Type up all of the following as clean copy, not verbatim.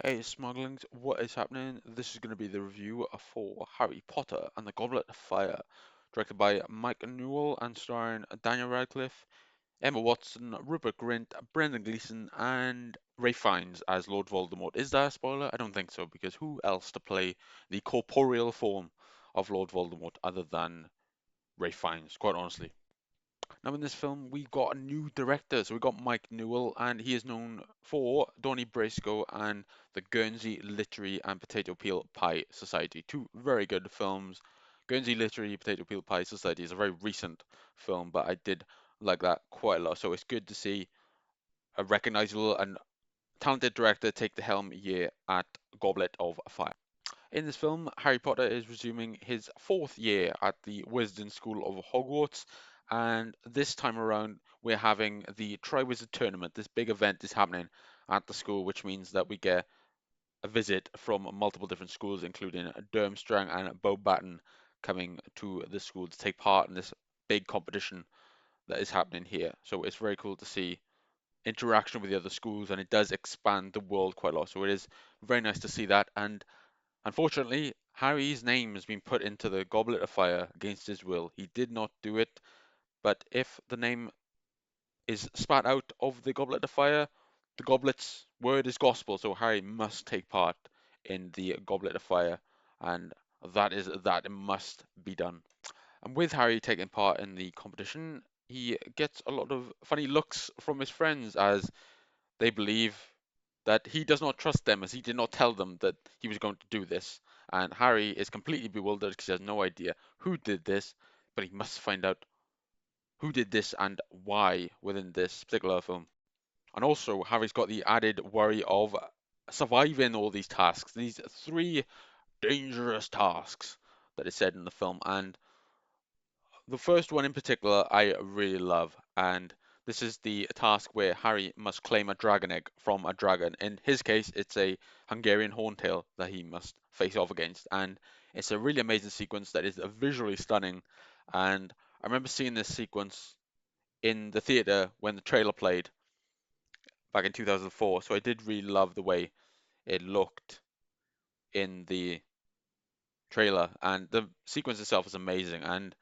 Hey, Smugglings, what is happening? This is going to be the review for Harry Potter and the Goblet of Fire, directed by Mike Newell and starring Daniel Radcliffe, Emma Watson, Rupert Grint, Brendan Gleason, and Ray Fiennes as Lord Voldemort. Is that a spoiler? I don't think so, because who else to play the corporeal form of Lord Voldemort other than Ray Fiennes, quite honestly. Now, in this film, we got a new director. So we got Mike Newell, and he is known for Donnie Brasco and the Guernsey Literary and Potato Peel Pie Society. Two very good films. Guernsey Literary Potato Peel Pie Society is a very recent film, but I did like that quite a lot. So it's good to see a recognizable and talented director take the helm here at Goblet of Fire. In this film, Harry Potter is resuming his fourth year at the Wizarding School of Hogwarts, and this time around, we're having the Triwizard Tournament. This big event is happening at the school, which means that we get a visit from multiple different schools, including Durmstrang and Beauxbaton, coming to the school to take part in this big competition that is happening here. So it's very cool to see interaction with the other schools, and it does expand the world quite a lot. So it is very nice to see that, and unfortunately, Harry's name has been put into the Goblet of Fire against his will. He did not do it, but if the name is spat out of the Goblet of Fire, the goblet's word is gospel, so Harry must take part in the Goblet of Fire, and that is that. It must be done. And with Harry taking part in the competition, he gets a lot of funny looks from his friends as they believe that he does not trust them, as he did not tell them that he was going to do this. And Harry is completely bewildered because he has no idea who did this, but he must find out who did this and why within this particular film. And also, Harry's got the added worry of surviving all these tasks, these three dangerous tasks that is said in the film. And the first one in particular, I really love, and this is the task where Harry must claim a dragon egg from a dragon. In his case, it's a Hungarian horntail that he must face off against, and it's a really amazing sequence that is visually stunning. And I remember seeing this sequence in the theater when the trailer played back in 2004, so I did really love the way it looked in the trailer, and the sequence itself is amazing. And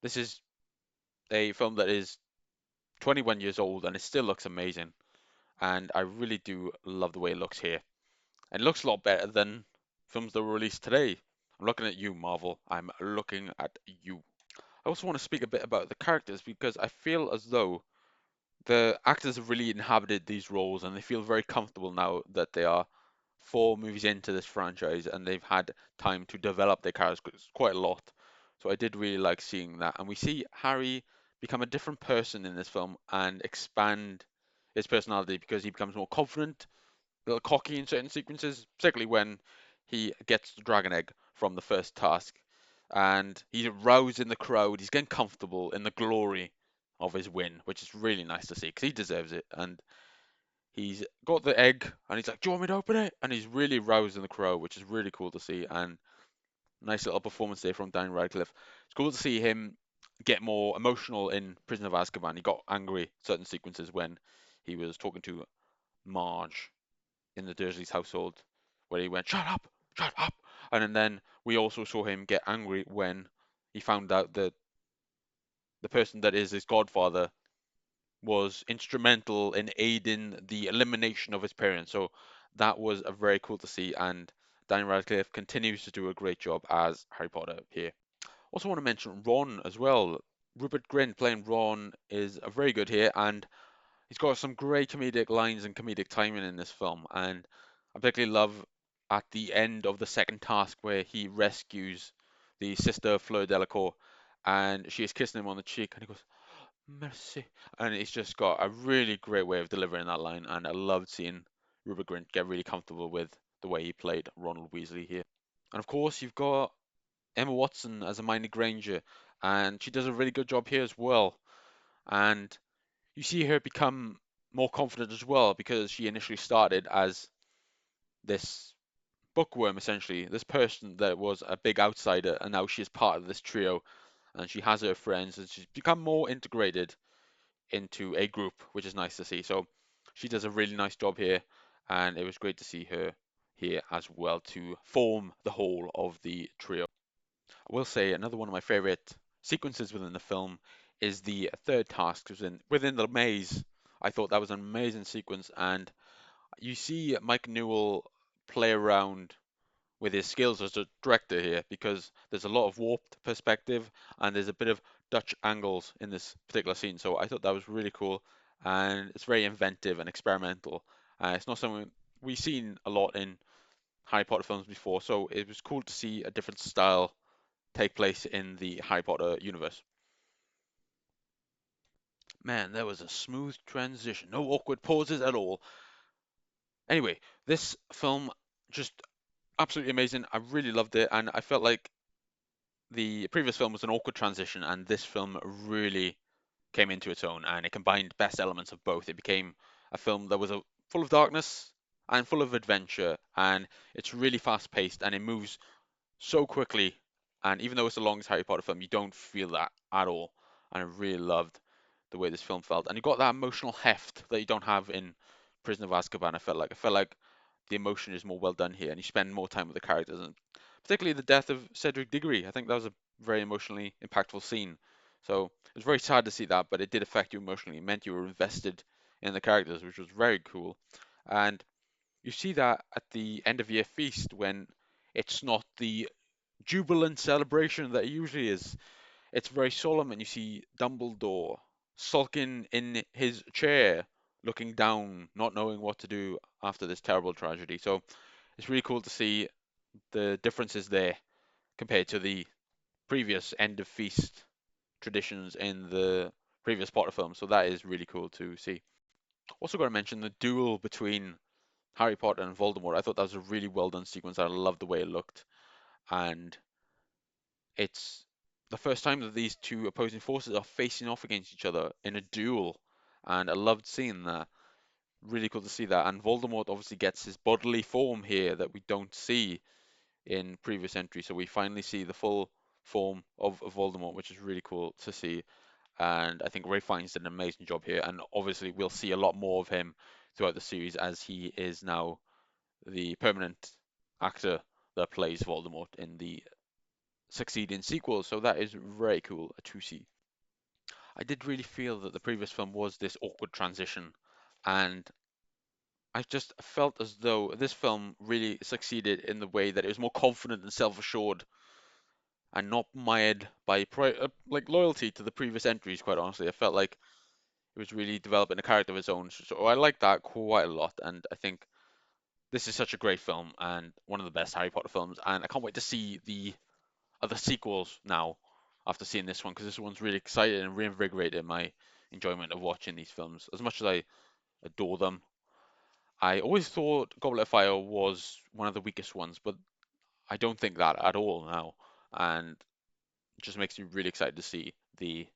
this is a film that is 21 years old and it still looks amazing. And I really do love the way it looks here. And it looks a lot better than films that were released today. I'm looking at you, Marvel. I'm looking at you. I also want to speak a bit about the characters because I feel as though the actors have really inhabited these roles and they feel very comfortable now that they are 4 movies into this franchise and they've had time to develop their characters quite a lot. So I did really like seeing that. And we see Harry become a different person in this film and expand his personality because he becomes more confident, a little cocky in certain sequences, particularly when he gets the dragon egg from the first task. And he's roused in the crowd, he's getting comfortable in the glory of his win, which is really nice to see because he deserves it. And he's got the egg and he's like, "Do you want me to open it?" And he's really roused in the crowd, which is really cool to see. And nice little performance there from Daniel Radcliffe. It's cool to see him get more emotional in Prison of Azkaban. He got angry certain sequences when he was talking to Marge in the Dursleys household, where he went, "Shut up, shut up." And then we also saw him get angry when he found out that the person that is his godfather was instrumental in aiding the elimination of his parents. So that was a very cool to see, and Daniel Radcliffe continues to do a great job as Harry Potter here. Also want to mention Ron as well. Rupert Grint playing Ron is very good here, and he's got some great comedic lines and comedic timing in this film. And I particularly love at the end of the second task where he rescues the sister Fleur Delacour, and she is kissing him on the cheek, and he goes, "Merci." And he's just got a really great way of delivering that line, and I loved seeing Rupert Grint get really comfortable with the way he played Ronald Weasley here. And of course, you've got Emma Watson as Hermione Granger, and she does a really good job here as well. And you see her become more confident as well because she initially started as this bookworm, essentially, this person that was a big outsider, and now she's part of this trio, and she has her friends, and she's become more integrated into a group, which is nice to see. So she does a really nice job here, and it was great to see her here as well to form the whole of the trio. I will say another one of my favorite sequences within the film is the third task within the maze. I thought that was an amazing sequence, and you see Mike Newell play around with his skills as a director here because there's a lot of warped perspective and there's a bit of Dutch angles in this particular scene. So I thought that was really cool and it's very inventive and experimental. It's not something we've seen a lot in Harry Potter films before, so it was cool to see a different style take place in the Harry Potter universe. Man, there was a smooth transition, no awkward pauses at all. Anyway, this film just absolutely amazing. I really loved it, and I felt like the previous film was an awkward transition, and this film really came into its own, and it combined best elements of both. It became a film that was full of darkness and full of adventure, and it's really fast paced, and it moves so quickly. And even though it's the longest Harry Potter film, you don't feel that at all. And I really loved the way this film felt, and you got that emotional heft that you don't have in Prison of Azkaban. I felt like the emotion is more well done here, and you spend more time with the characters, and particularly the death of Cedric Diggory. I think that was a very emotionally impactful scene. So it was very sad to see that, but it did affect you emotionally. It meant you were invested in the characters, which was very cool. And you see that at the end of year feast when it's not the jubilant celebration that it usually is. It's very solemn, and you see Dumbledore sulking in his chair, looking down, not knowing what to do after this terrible tragedy. So it's really cool to see the differences there compared to the previous end of feast traditions in the previous Potter films. So that is really cool to see. Also got to mention the duel between Harry Potter and Voldemort. I thought that was a really well done sequence. I loved the way it looked, and it's the first time that these two opposing forces are facing off against each other in a duel, and I loved seeing that. Really cool to see that. And Voldemort obviously gets his bodily form here that we don't see in previous entries, so we finally see the full form of Voldemort, which is really cool to see. And I think Ray Fiennes did an amazing job here, and obviously we'll see a lot more of him throughout the series as he is now the permanent actor that plays Voldemort in the succeeding sequels. So that is very cool to see. I did really feel that the previous film was this awkward transition, and I just felt as though this film really succeeded in the way that it was more confident and self-assured and not mired by like loyalty to the previous entries. Quite honestly, I felt like it was really developing a character of its own. So I like that quite a lot, and I think this is such a great film and one of the best Harry Potter films. And I can't wait to see the other sequels now after seeing this one because this one's really excited and reinvigorated my enjoyment of watching these films. As much as I adore them, I always thought Goblet of Fire was one of the weakest ones, but I don't think that at all now. And it just makes me really excited to see the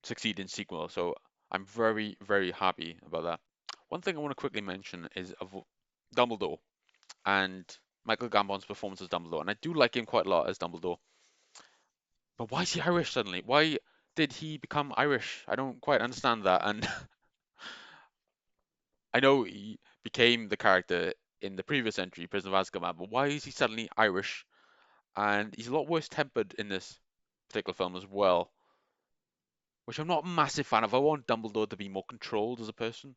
succeeding sequel. So I'm very, very happy about that. One thing I want to quickly mention is of Dumbledore and Michael Gambon's performance as Dumbledore. And I do like him quite a lot as Dumbledore. But why is he Irish suddenly? Why did he become Irish? I don't quite understand that. And I know he became the character in the previous entry, Prison of Azkaban, but why is he suddenly Irish? And he's a lot worse tempered in this particular film as well, which I'm not a massive fan of. I want Dumbledore to be more controlled as a person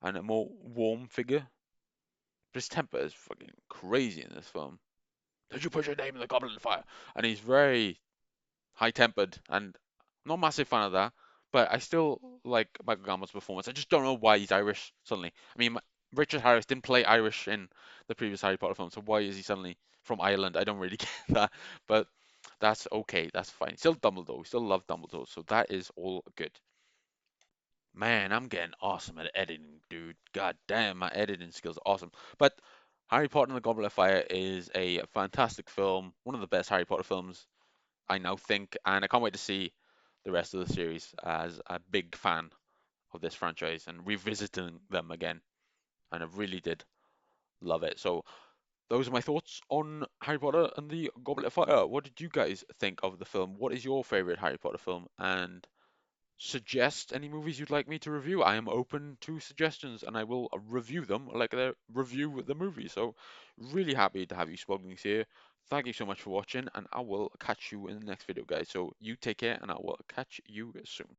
and a more warm figure. But his temper is fucking crazy in this film. Did you put your name in the Goblet of Fire? And he's very high-tempered, and I'm not a massive fan of that. But I still like Michael Gambon's performance. I just don't know why he's Irish suddenly. I mean, Richard Harris didn't play Irish in the previous Harry Potter film, so why is he suddenly from Ireland? I don't really get that, but that's okay. That's fine. Still Dumbledore. We still love Dumbledore, so that is all good. Man, I'm getting awesome at editing, dude. God damn, my editing skills are awesome. But Harry Potter and the Goblet of Fire is a fantastic film, one of the best Harry Potter films I now think, and I can't wait to see the rest of the series as a big fan of this franchise and revisiting them again. And I really did love it. So those are my thoughts on Harry Potter and the Goblet of Fire. What did you guys think of the film? What is your favorite Harry Potter film? And suggest any movies you'd like me to review. I am open to suggestions and I will review them like I review the movie. So, really happy to have you spoken here. Thank you so much for watching, and I will catch you in the next video, guys. So, you take care, and I will catch you soon.